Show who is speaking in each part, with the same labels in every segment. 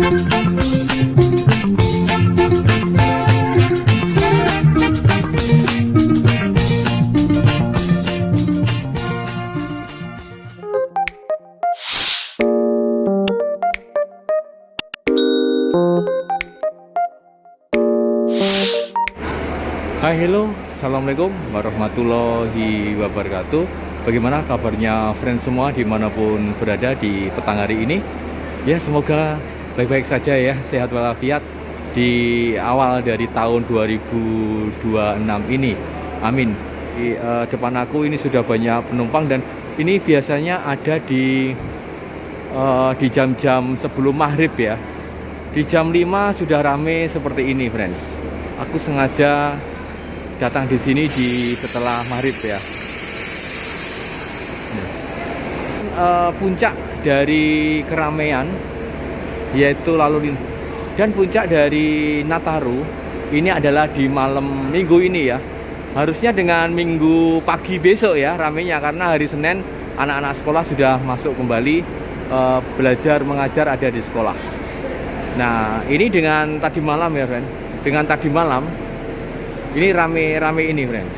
Speaker 1: Hai, hello, assalamualaikum warahmatullahi wabarakatuh. Bagaimana kabarnya friends semua dimanapun berada di petang hari ini? Ya, semoga baik-baik saja ya, sehat walafiat di awal dari tahun 2026 ini. Amin. Di depan aku ini sudah banyak penumpang, dan ini biasanya ada di jam-jam sebelum maghrib ya. Di jam 5 sudah rame seperti ini, friends. Aku sengaja datang di sini setelah maghrib ya. Puncak dari keramaian yaitu lalu lintas, dan puncak dari Nataru ini adalah di malam minggu ini ya. Harusnya dengan minggu pagi besok ya ramenya, karena hari Senin anak-anak sekolah sudah masuk kembali belajar mengajar ada di sekolah. Nah, ini dengan tadi malam ya, friend. Dengan tadi malam ini rame-rame ini, friends.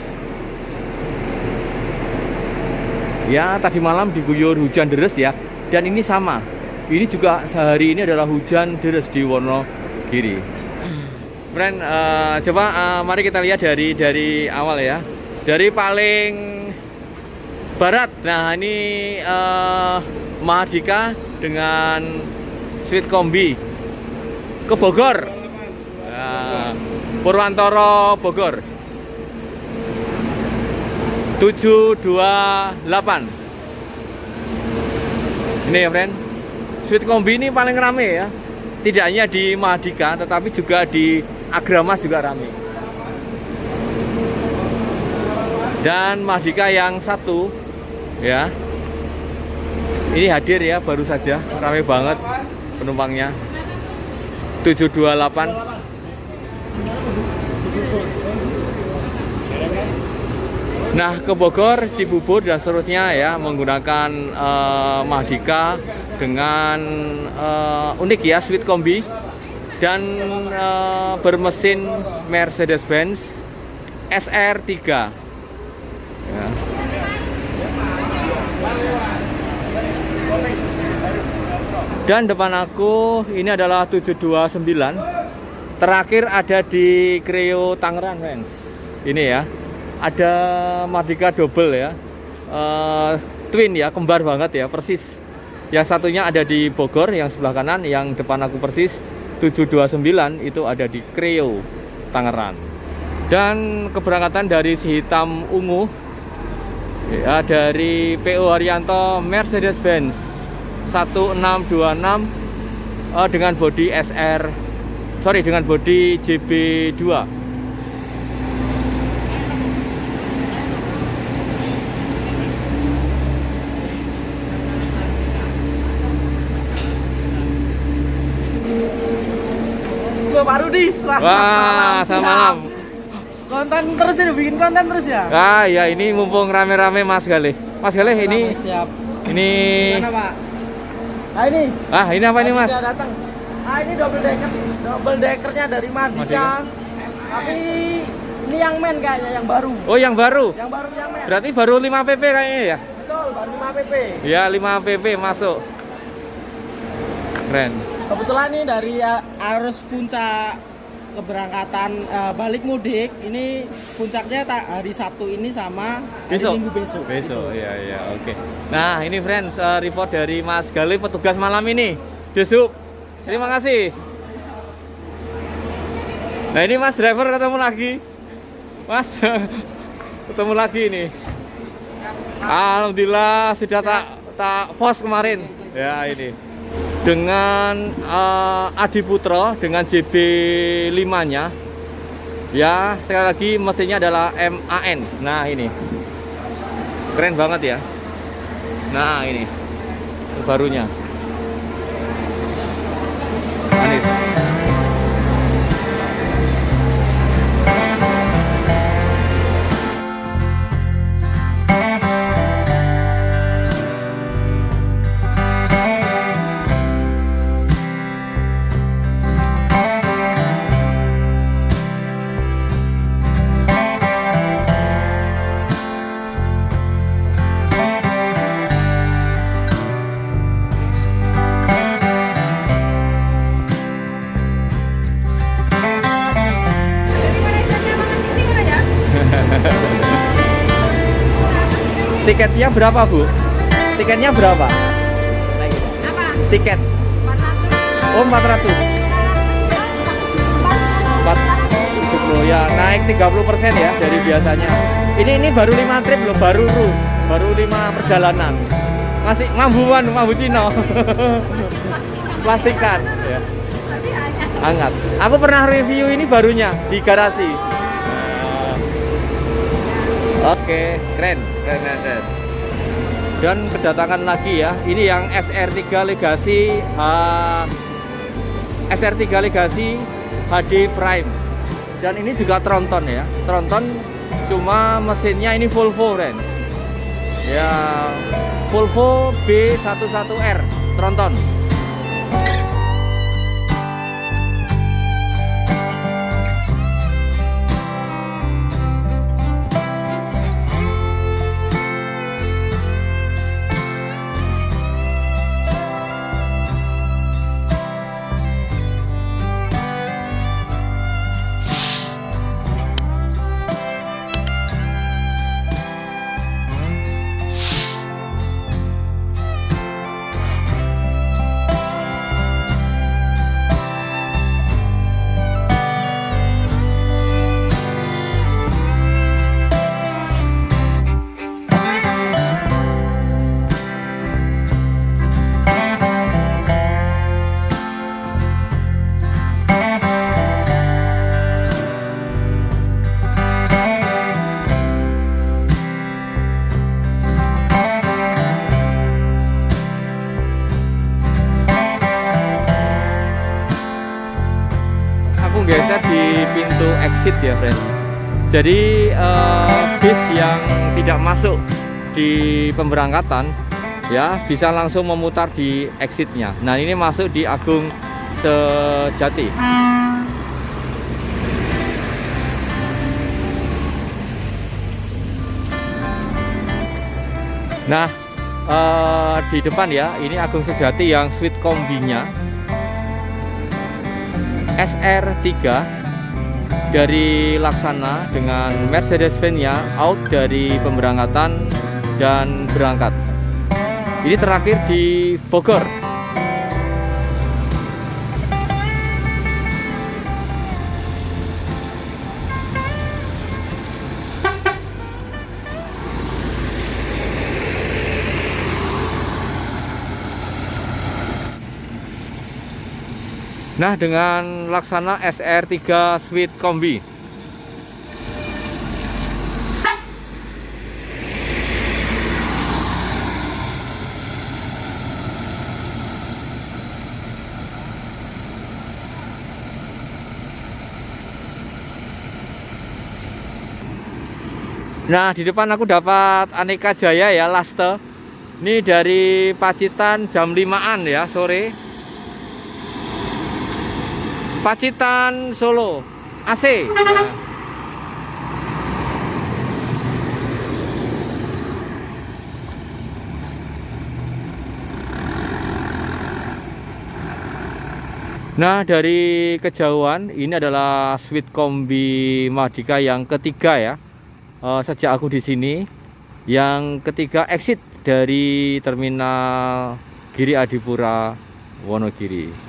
Speaker 1: Ya, tadi malam diguyur hujan deras ya. Dan ini sama. Ini juga sehari ini adalah hujan deras di Wonogiri. Friend, coba mari kita lihat dari awal ya. Dari paling barat. Nah, ini Mahardika dengan Sweet Kombi ke Bogor. Nah, Purwantoro Bogor 728. Ini ya, friend. Sweet Kombi ini paling rame ya. Tidak hanya di Mahardika, tetapi juga di Agramas juga rame. Dan Mahardika yang satu ya, ini hadir ya, baru saja. Rame banget penumpangnya. 728. Nah, ke Bogor, Cibubur dan seterusnya ya, menggunakan Mahardika dengan unik ya, Sweet Kombi dan bermesin Mercedes-Benz SR3 ya. Dan depan aku ini adalah 729. Terakhir ada di Kreo Tangerang, friends. Ini ya, ada Mahardika double ya, twin ya, kembar banget ya, persis. Yang satunya ada di Bogor, yang sebelah kanan, yang depan aku persis 729 itu ada di Kreo Tangerang. Dan keberangkatan dari si hitam ungu ya, dari PO Haryanto Mercedes-Benz 1626 dengan bodi dengan bodi JB2.
Speaker 2: Pak Rudi,
Speaker 1: wah, selamat malam.
Speaker 2: Konten terus ya, bikin konten terus ya?
Speaker 1: Ah ya, ini mumpung rame-rame Mas Galih. Mas Galih ini
Speaker 2: siap.
Speaker 1: Ini
Speaker 2: mana, Pak? Nah, ini.
Speaker 1: Ah, ini apa ini, Mas?
Speaker 2: Sudah datang. Ah, ini double deckernya dari Mahardika. Tapi ini yang main kayaknya, yang baru.
Speaker 1: Oh, yang baru.
Speaker 2: Yang baru yang main.
Speaker 1: Berarti baru 5 pp kayaknya ya?
Speaker 2: Betul, baru 5 pp.
Speaker 1: Ya, 5 pp masuk. Keren.
Speaker 2: Kebetulan nih dari arus puncak keberangkatan balik mudik, ini puncaknya hari Sabtu ini sama hari Minggu besok.
Speaker 1: Besok, gitu. Ya, oke. Nah, ini friends, report dari Mas Galih, petugas malam ini. Desuk. Terima kasih. Nah, ini Mas driver ketemu lagi. Mas, ketemu lagi ini. Alhamdulillah sudah tak post kemarin. Ya, ini. Dengan Adi Putro dengan JB5-nya. Ya, sekali lagi mesinnya adalah MAN. Nah, ini. Keren banget ya. Nah, ini barunya. Manis. Tiketnya berapa, Bu? Tiketnya berapa?
Speaker 3: Apa?
Speaker 1: Tiket.
Speaker 3: 400.
Speaker 1: Oh, 400. 470 ya, naik 30% ya dari biasanya. Ini baru 5 trip loh, baru 5 perjalanan. Masih mambu Cino. Plastikan ya.
Speaker 3: Tapi hanya
Speaker 1: Hangat. Aku pernah review ini barunya di garasi. Oke, keren. Dan kedatangan lagi ya. Ini yang SR3 Legacy HD Prime. Dan ini juga Tronton ya. Tronton cuma mesinnya ini Volvo, Ren. Ya, Volvo B11R Tronton. Geser di pintu exit ya, friend. Jadi bis yang tidak masuk di pemberangkatan ya bisa langsung memutar di exitnya. Nah, ini masuk di Agung Sejati. Nah, di depan ya, ini Agung Sejati yang suite kombinya SR3 dari Laksana dengan Mercedes-Benz-nya out dari pemberangkatan dan berangkat. Ini terakhir di Bogor. Nah, dengan Laksana SR3 Suite Kombi. Nah, di depan aku dapat Aneka Jaya ya, Laste. Ini dari Pacitan jam 5-an ya, sore. Pacitan Solo AC. Nah, dari kejauhan ini adalah suite kombi Mardika yang ketiga ya. Sejak aku di sini, yang ketiga exit dari terminal Giri Adipura Wonogiri.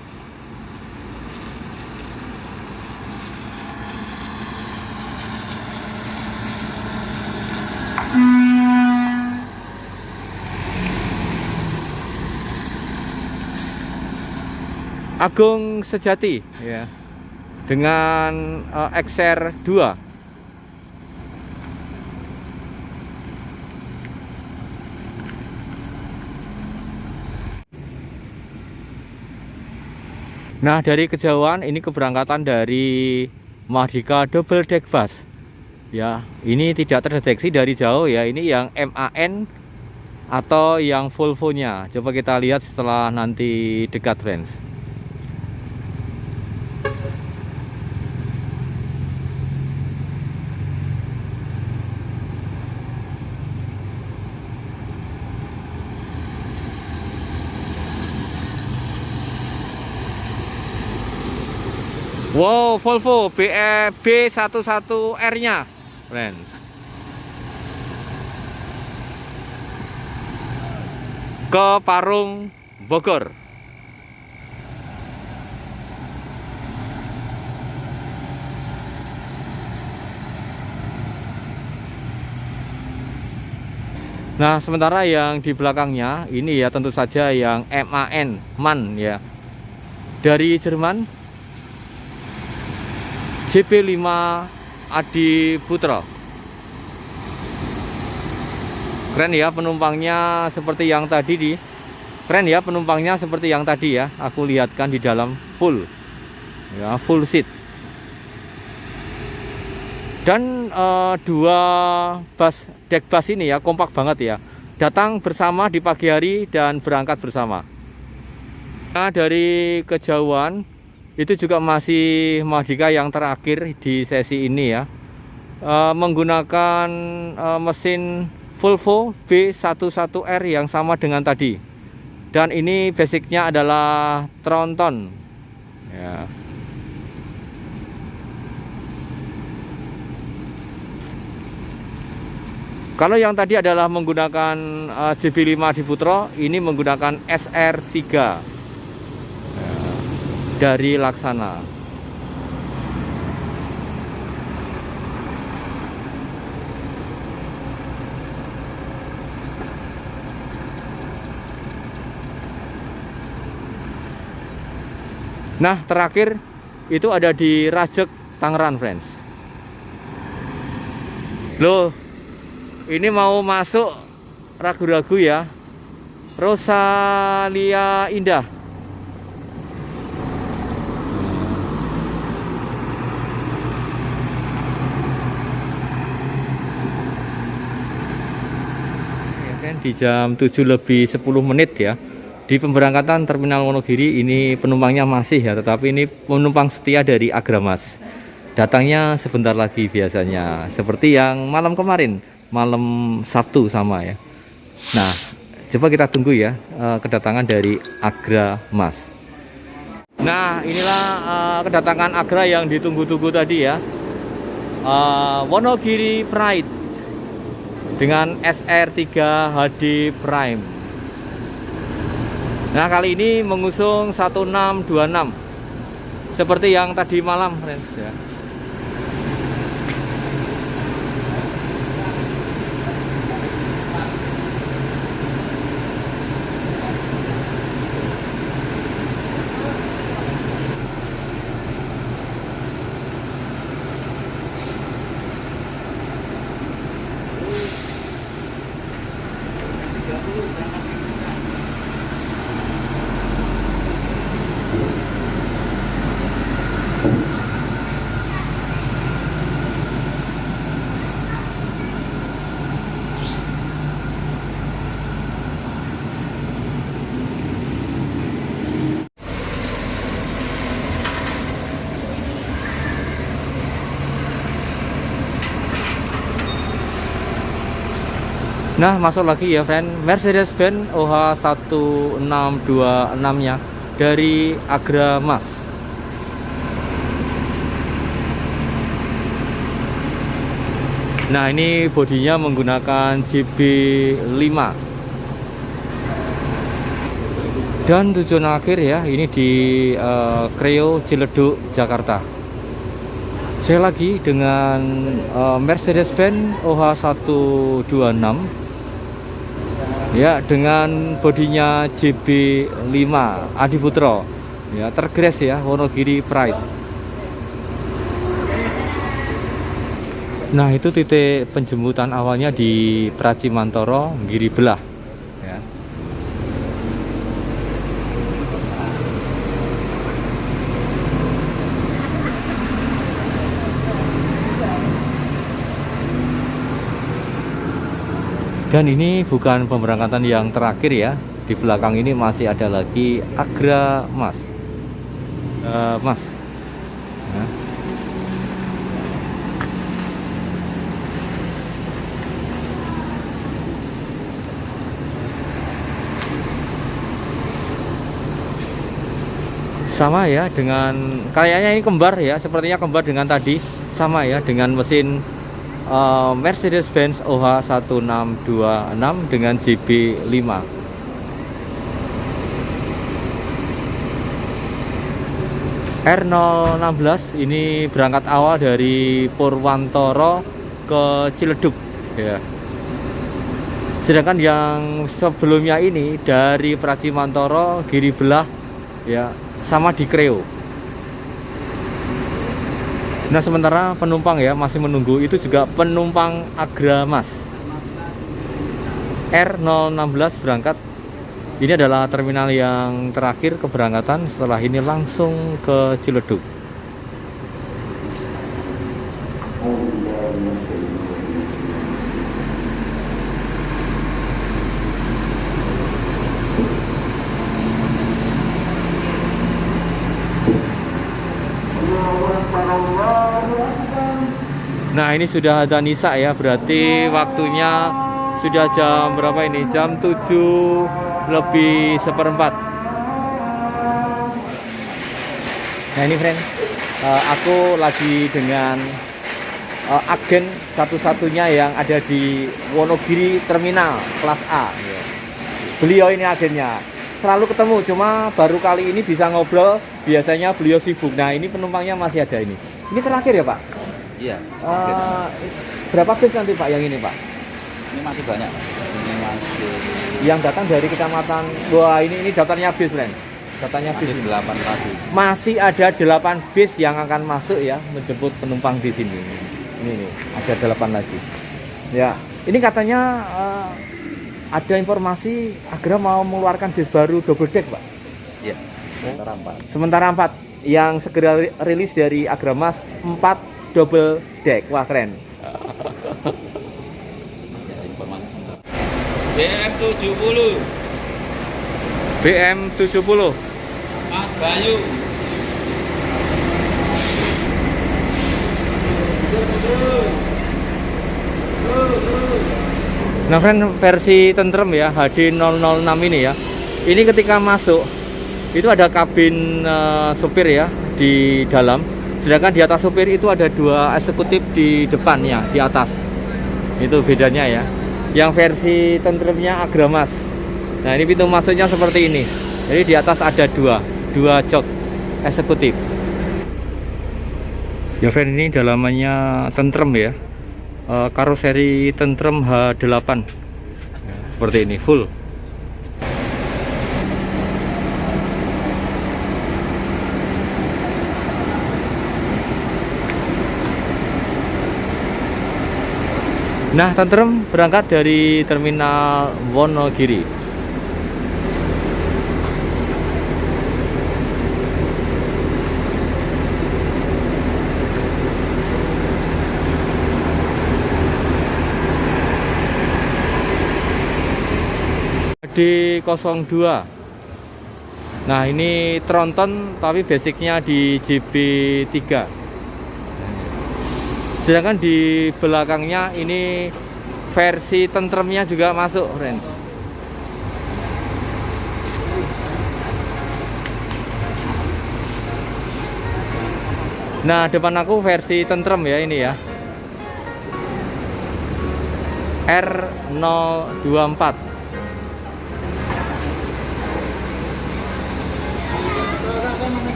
Speaker 1: Agung Sejati ya, dengan XR 2. Nah, dari kejauhan ini keberangkatan dari Mardika Double Deck Bus ya. Ini tidak terdeteksi dari jauh ya, ini yang MAN atau yang Volvo-nya. Coba kita lihat setelah nanti dekat, friends. Wow, Volvo B11R-nya, friends. ke Parung, Bogor. Nah, sementara yang di belakangnya ini ya tentu saja yang MAN ya. Dari Jerman, JP5 Adi Putra. Keren ya penumpangnya seperti yang tadi Keren ya penumpangnya seperti yang tadi ya. Aku lihatkan di dalam full. Ya, full seat. Dan dua dek bus ini ya kompak banget ya. Datang bersama di pagi hari dan berangkat bersama. Nah, dari kejauhan itu juga masih Mahardika yang terakhir di sesi ini ya. Menggunakan mesin Volvo B11R yang sama dengan tadi. Dan ini basicnya adalah tronton. Ya. Kalau yang tadi adalah menggunakan JP5 Adi Putra, ini menggunakan SR3 dari Laksana. Nah, terakhir itu ada di Rajek, Tangerang, friends. Loh, ini mau masuk ragu-ragu ya. Rosalia Indah. Ya kan, di jam 7:10 ya. Di pemberangkatan Terminal Wonogiri ini penumpangnya masih ya, tetapi ini penumpang setia dari Agramas. Datangnya sebentar lagi biasanya, seperti yang malam kemarin. Malam Sabtu sama ya. Nah, coba kita tunggu ya kedatangan dari Agramas. Nah, inilah kedatangan Agra yang ditunggu-tunggu tadi ya. Wonogiri Pride dengan SR3 HD Prime. Nah, kali ini mengusung 1626 seperti yang tadi malam, friends ya. Nah, masuk lagi ya, friend. Mercedes-Benz OH1626 nya dari Agramas. Nah, ini bodinya menggunakan JB5. Dan tujuan akhir ya, ini di Kreo Ciledug, Jakarta. Saya lagi dengan Mercedes-Benz OH126 ya, dengan bodinya JB5 Adi Putra ya, tergres ya, Wonogiri Pride. Nah, itu titik penjemputan awalnya di Pracimantoro, Giri Belah ya. Dan ini bukan pemberangkatan yang terakhir ya. Di belakang ini masih ada lagi Agramas. Mas. Ya. Sama ya dengan, kayaknya ini kembar ya, sepertinya kembar dengan tadi. Sama ya dengan mesin Mercedes-Benz OH1626 dengan JB5. R016 ini berangkat awal dari Purwantoro ke Ciledug ya. Sedangkan yang sebelumnya ini dari Pracimantoro, Giri Belah ya, sama di Kreo. Nah, sementara penumpang ya masih menunggu, itu juga penumpang Agramas R016 berangkat. Ini adalah terminal yang terakhir keberangkatan, setelah ini langsung ke Ciledug. Nah, ini sudah ada Nisa ya, berarti waktunya sudah jam berapa ini? Jam 7:04. Nah, ini friend, aku lagi dengan agen satu-satunya yang ada di Wonogiri Terminal kelas A. Beliau ini agennya, selalu ketemu, cuma baru kali ini bisa ngobrol. Biasanya beliau sibuk. Nah, ini penumpangnya masih ada ini. Ini terakhir ya Pak?
Speaker 4: Iya.
Speaker 1: Berapa bis nanti Pak yang ini Pak?
Speaker 4: Ini masih banyak. Ini masih
Speaker 1: Yang datang dari kecamatan, wah ini daftarnya bis friend. Daftarnya bis
Speaker 4: 8 lagi.
Speaker 1: masih ada 8 bis yang akan masuk ya, menjemput penumpang di sini. Ini nih, ada 8 lagi. Ya, ini katanya ada informasi Agra mau mengeluarkan bis baru double deck Pak.
Speaker 4: Iya.
Speaker 1: Sementara 4 yang segera rilis dari Agramas 4 double deck. Wah, keren.
Speaker 4: Ya, informasi.
Speaker 5: BM70
Speaker 1: BM70
Speaker 5: Mas Bayu.
Speaker 1: Nah, friend, versi tentrem ya, HD006 ini ya. Ini ketika masuk itu ada kabin supir ya di dalam. Sedangkan di atas supir itu ada 2 eksekutif di depannya, di atas. Itu bedanya ya. Yang versi tentremnya Agramas. Nah, ini pintu masuknya seperti ini. Jadi di atas ada 2 jok eksekutif. Ya friend, ini dalamannya tentrem ya. Karoseri tentrem H8. Seperti ini, full. Nah, tentrem berangkat dari terminal Wonogiri. D02. Nah, ini tronton tapi basicnya di JB3. Sedangkan di belakangnya ini versi tentremnya juga masuk, friends. Nah, depan aku versi tentrem ya ini ya. R024.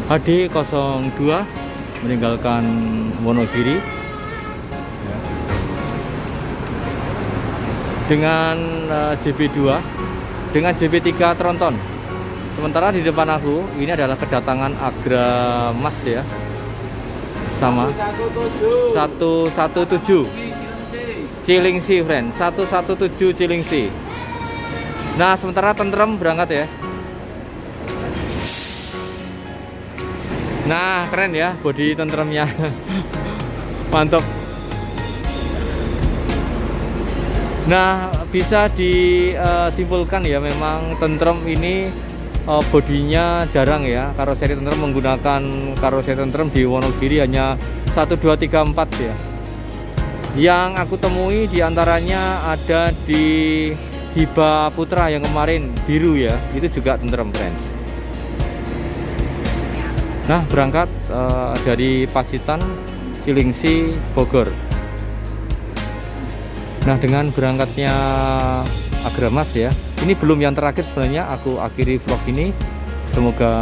Speaker 1: HD02 meninggalkan Wonogiri ya. Dengan JB2 dengan JB3 tronton. Sementara di depan aku ini adalah kedatangan Agramas ya, sama 117 Cilingsi friend, 117 Cilingsi. Nah, sementara tentrem berangkat ya. Nah, keren ya bodi tentremnya. Mantap. Nah, bisa disimpulkan ya, memang tentrem ini bodinya jarang ya. Karoseri tentrem menggunakan karoseri tentrem di Wonogiri hanya 1, 2, 3, 4 ya. Yang aku temui diantaranya ada di Hiba Putra yang kemarin biru ya, itu juga tentrem friends. Nah, berangkat dari Pacitan, Cilingsi, Bogor. Nah, dengan berangkatnya Agramas ya, ini belum yang terakhir sebenarnya. Aku akhiri vlog ini, semoga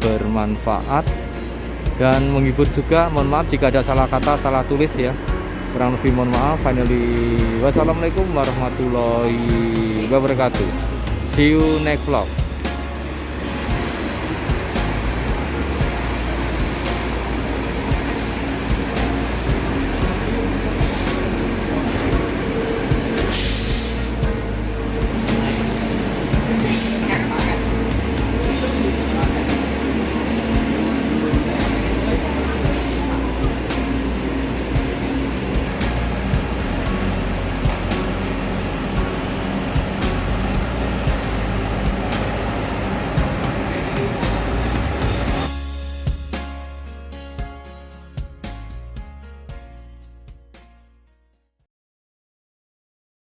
Speaker 1: bermanfaat dan menghibur juga. Mohon maaf jika ada salah kata, salah tulis ya, kurang lebih mohon maaf. Finally, wassalamualaikum warahmatullahi wabarakatuh. See you next vlog.